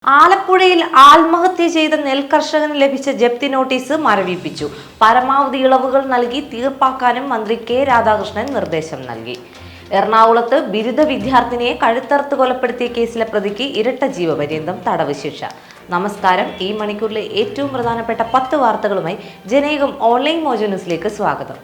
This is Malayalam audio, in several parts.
ആലപ്പുഴയിൽ ആത്മഹത്യ ചെയ്ത നെൽകർഷകന് ലഭിച്ച ജപ്തി നോട്ടീസ് മരവിപ്പിച്ചു. പരമാവധി ഇളവുകൾ നൽകി തീർപ്പാക്കാനും മന്ത്രി കെ രാധാകൃഷ്ണൻ നിർദ്ദേശം നൽകി. എറണാകുളത്ത് ബിരുദ വിദ്യാർത്ഥിനിയെ കഴുത്തറുത്ത് കൊലപ്പെടുത്തിയ കേസിലെ പ്രതിക്ക് ഇരട്ട ജീവപര്യന്തം തടവ് ശിക്ഷ. നമസ്കാരം. ഈ മണിക്കൂറിലെ ഏറ്റവും പ്രധാനപ്പെട്ട 10 വാർത്തകളുമായി ജനേകം ഓൺലൈൻ മോജോ ന്യൂസിലേക്ക് സ്വാഗതം.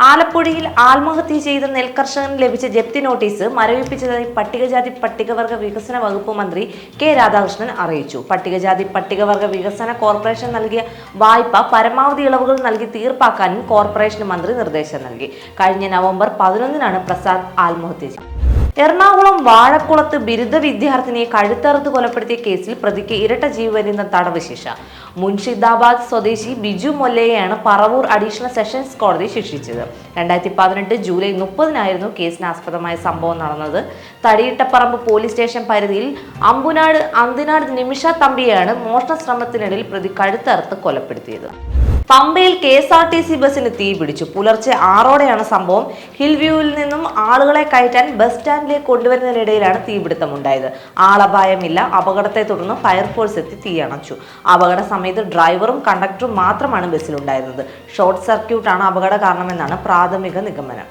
ആലപ്പുഴയിൽ ആത്മഹത്യ ചെയ്ത നെൽകർഷകന് ലഭിച്ച ജപ്തി നോട്ടീസ് മരവിപ്പിച്ചതായി പട്ടികജാതി പട്ടികവർഗ വികസന വകുപ്പ് മന്ത്രി കെ രാധാകൃഷ്ണൻ അറിയിച്ചു. പട്ടികജാതി പട്ടികവർഗ വികസന കോർപ്പറേഷൻ നൽകിയ വായ്പ പരമാവധി ഇളവുകൾ നൽകി തീർപ്പാക്കാനും കോർപ്പറേഷന് മന്ത്രി നിർദ്ദേശം നൽകി. കഴിഞ്ഞ നവംബർ 11-നാണ് പ്രസാദ് ആത്മഹത്യ ചെയ്തത്. എറണാകുളം വാഴക്കുളത്ത് ബിരുദ വിദ്യാർത്ഥിനിയെ കഴുത്തറുത്ത് കൊലപ്പെടുത്തിയ കേസിൽ പ്രതിക്ക് ഇരട്ട ജീവപര്യന്തം തടവ് ശിക്ഷ. മുൻഷിദാബാദ് സ്വദേശി ബിജു മൊല്ലയെയാണ് പറവൂർ അഡീഷണൽ സെഷൻസ് കോടതി ശിക്ഷിച്ചത്. 2018 ജൂലൈ 30-നായിരുന്നു കേസിനാസ്പദമായ സംഭവം നടന്നത്. തടിയിട്ടപ്പറമ്പ് പോലീസ് സ്റ്റേഷൻ പരിധിയിൽ അന്തിനാട് നിമിഷ തമ്പിയെയാണ് മോഷണ ശ്രമത്തിനിടയിൽ പ്രതി കഴുത്തറുത്ത് കൊലപ്പെടുത്തിയത്. പമ്പയിൽ KSRTC ബസിന് തീ പിടിച്ചു. പുലർച്ചെ 6-ഓടെയാണ് സംഭവം. ഹിൽ വ്യൂവിൽ നിന്നും ആളുകളെ കയറ്റാൻ ബസ് സ്റ്റാൻഡിലേക്ക് കൊണ്ടുവരുന്നതിനിടയിലാണ് തീപിടുത്തമുണ്ടായത്. ആളപായമില്ല. അപകടത്തെ തുടർന്ന് ഫയർഫോഴ്സ് എത്തി തീയണച്ചു. അപകട സമയത്ത് ഡ്രൈവറും കണ്ടക്ടറും മാത്രമാണ് ബസ്സിലുണ്ടായിരുന്നത്. ഷോർട്ട് സർക്യൂട്ടാണ് അപകട കാരണമെന്നാണ് പ്രാഥമിക നിഗമനം.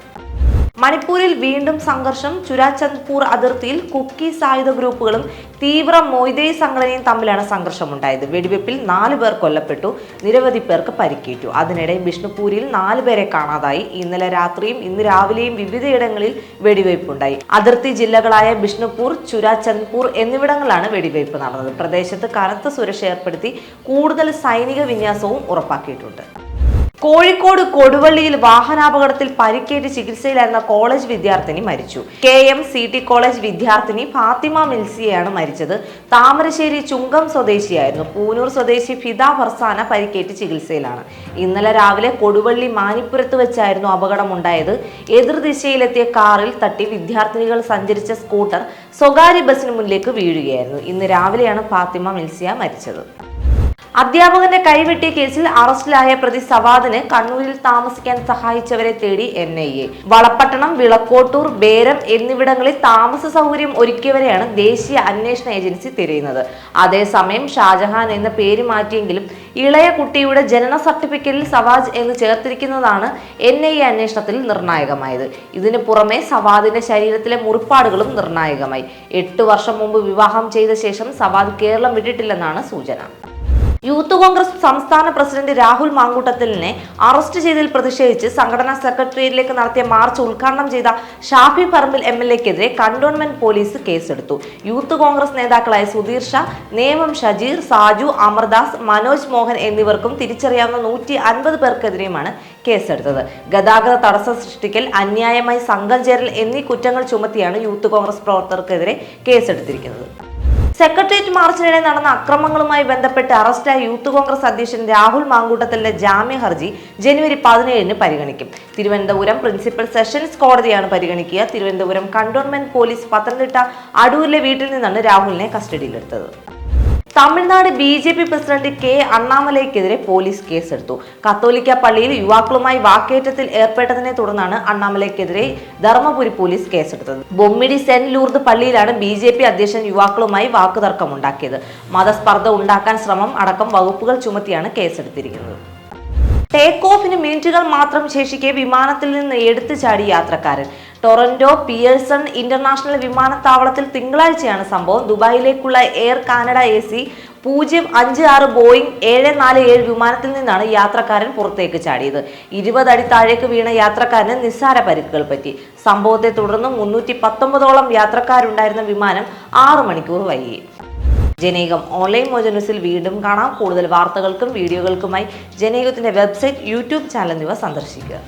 മണിപ്പൂരിൽ വീണ്ടും സംഘർഷം. ചുരാചന്ദ്പൂർ അതിർത്തിയിൽ കുക്കി സായുധ ഗ്രൂപ്പുകളും തീവ്ര മൊയ്തേയ് സംഘടനയും തമ്മിലാണ് സംഘർഷമുണ്ടായത്. വെടിവെപ്പിൽ 4 പേർ കൊല്ലപ്പെട്ടു, നിരവധി പേർക്ക് പരിക്കേറ്റു. അതിനിടെ ബിഷ്ണുപൂരിൽ 4 പേരെ കാണാതായി. ഇന്നലെ രാത്രിയും ഇന്ന് രാവിലെയും വിവിധയിടങ്ങളിൽ വെടിവയ്പുണ്ടായി. അതിർത്തി ജില്ലകളായ ബിഷ്ണുപൂർ, ചുരാചന്ദ്പൂർ എന്നിവിടങ്ങളിലാണ് വെടിവയ്പ് നടന്നത്. പ്രദേശത്ത് കനത്ത സുരക്ഷ ഏർപ്പെടുത്തി കൂടുതൽ സൈനിക വിന്യാസവും ഉറപ്പാക്കിയിട്ടുണ്ട്. കോഴിക്കോട് കൊടുവള്ളിയിൽ വാഹനാപകടത്തിൽ പരിക്കേറ്റ് ചികിത്സയിലായിരുന്ന കോളേജ് വിദ്യാർത്ഥിനി മരിച്ചു. KMCT കോളേജ് വിദ്യാർത്ഥിനി ഫാത്തിമ മിൽസിയെയാണ് മരിച്ചത്. താമരശ്ശേരി ചുങ്കം സ്വദേശിയായിരുന്നു. പൂനൂർ സ്വദേശി ഫിദ ഫർസാന പരിക്കേറ്റ് ചികിത്സയിലാണ്. ഇന്നലെ രാവിലെ കൊടുവള്ളി മാനിപ്പുരത്ത് വെച്ചായിരുന്നു അപകടമുണ്ടായത്. എതിർദിശയിലെത്തിയ കാറിൽ തട്ടി വിദ്യാർത്ഥിനികൾ സഞ്ചരിച്ച സ്കൂട്ടർ സ്വകാര്യ ബസിന് മുന്നിലേക്ക് വീഴുകയായിരുന്നു. ഇന്ന് രാവിലെയാണ് ഫാത്തിമ മിൽസിയ മരിച്ചത്. അധ്യാപകന്റെ കൈവെട്ടിയ കേസിൽ അറസ്റ്റിലായ പ്രതി സവാദിന് കണ്ണൂരിൽ താമസിക്കാൻ സഹായിച്ചവരെ തേടി NIA. വളപട്ടണം, വിളക്കോട്ടൂർ, ബേരം എന്നിവിടങ്ങളിൽ താമസ സൗകര്യം ഒരുക്കിയവരെയാണ് ദേശീയ അന്വേഷണ ഏജൻസി തിരയുന്നത്. അതേസമയം ഷാജഹാൻ എന്ന പേര് മാറ്റിയെങ്കിലും ഇളയ കുട്ടിയുടെ ജനന സർട്ടിഫിക്കറ്റിൽ സവാജ് എന്ന് ചേർത്തിരിക്കുന്നതാണ് NIA അന്വേഷണത്തിൽ നിർണായകമായത്. ഇതിനു പുറമെ സവാദിന്റെ ശരീരത്തിലെ മുറിപ്പാടുകളും നിർണായകമായി. 8 വർഷം മുമ്പ് വിവാഹം ചെയ്ത ശേഷം സവാദ് കേരളം വിട്ടിട്ടില്ലെന്നാണ് സൂചന. യൂത്ത് കോൺഗ്രസ് സംസ്ഥാന പ്രസിഡന്റ് രാഹുൽ മാങ്കൂട്ടത്തിലിനെ അറസ്റ്റ് ചെയ്തതിൽ പ്രതിഷേധിച്ച് സംഘടനാ സെക്രട്ടേറിയറ്റിലേക്ക് നടത്തിയ മാർച്ച് ഉദ്ഘാടനം ചെയ്ത ഷാഫി പറമ്പിൽ MLA-ക്കെതിരെ കന്റോൺമെന്റ് പോലീസ് കേസെടുത്തു. യൂത്ത് കോൺഗ്രസ് നേതാക്കളായ സുധീർ ഷാ, നേമം ഷജീർ, സാജു, അമർദാസ്, മനോജ് മോഹൻ എന്നിവർക്കും തിരിച്ചറിയാവുന്ന 150 പേർക്കെതിരെയുമാണ് കേസെടുത്തത്. ഗതാഗത തടസ്സം സൃഷ്ടിക്കൽ, അന്യായമായി സംഘം ചേരൽ എന്നീ കുറ്റങ്ങൾ ചുമത്തിയാണ് യൂത്ത് കോൺഗ്രസ് പ്രവർത്തകർക്കെതിരെ കേസെടുത്തിരിക്കുന്നത്. സെക്രട്ടേറിയറ്റ് മാർച്ചിനിടെ നടന്ന അക്രമങ്ങളുമായി ബന്ധപ്പെട്ട് അറസ്റ്റായ യൂത്ത് കോൺഗ്രസ് അധ്യക്ഷൻ രാഹുൽ മാങ്കൂട്ടത്തിലിന്റെ ജാമ്യ ഹർജി ജനുവരി 17-ന് പരിഗണിക്കും. തിരുവനന്തപുരം പ്രിൻസിപ്പൽ സെഷൻസ് കോടതിയാണ് പരിഗണിക്കുക. തിരുവനന്തപുരം കന്റോൺമെന്റ് പോലീസ് പത്തനംതിട്ട അടൂരിലെ വീട്ടിൽ നിന്നാണ് രാഹുലിനെ കസ്റ്റഡിയിലെടുത്തത്. Tamil Nadu BJP president K. അണ്ണാമലയ്ക്കെതിരെ പോലീസ് കേസെടുത്തു. കത്തോലിക്ക പള്ളിയിൽ യുവാക്കളുമായി വാക്കേറ്റത്തിൽ ഏർപ്പെട്ടതിനെ തുടർന്നാണ് അണ്ണാമലയ്ക്കെതിരെ ധർമ്മപുരി പോലീസ് കേസെടുത്തത്. ബൊമ്മിടി സെന്റ് ലൂർദ് പള്ളിയിലാണ് BJP അധ്യക്ഷൻ യുവാക്കളുമായി വാക്കുതർക്കമുണ്ടാക്കിയത്. മതസ്പർദ്ധ ഉണ്ടാക്കാൻ ശ്രമം അടക്കം വകുപ്പുകൾ ചുമത്തിയാണ് കേസെടുത്തിരിക്കുന്നത്. ടേക്ക് ഓഫിന് മിനിറ്റുകൾ മാത്രം ശേഷിക്കെ വിമാനത്തിൽ നിന്ന് എടുത്തു ചാടി യാത്രക്കാരൻ. ടൊറന്റോ പിയേഴ്സൺ ഇന്റർനാഷണൽ വിമാനത്താവളത്തിൽ തിങ്കളാഴ്ചയാണ് സംഭവം. ദുബായിലേക്കുള്ള എയർ കാനഡ AC 056 ബോയിങ് 747 വിമാനത്തിൽ നിന്നാണ് യാത്രക്കാരൻ പുറത്തേക്ക് ചാടിയത്. 20 അടി താഴേക്ക് വീണ യാത്രക്കാരന് നിസ്സാര പരിക്കുകൾ പറ്റി. സംഭവത്തെ തുടർന്ന് 319ഓളം യാത്രക്കാരുണ്ടായിരുന്ന വിമാനം 6 മണിക്കൂർ വൈകി. ജനേകം ഓൺലൈൻ മോജോ ന്യൂസിൽ വീണ്ടും കാണാം. കൂടുതൽ വാർത്തകൾക്കും വീഡിയോകൾക്കുമായി ജനേകത്തിന്റെ വെബ്സൈറ്റ്, YouTube ചാനൽ എന്നിവ സന്ദർശിക്കുക.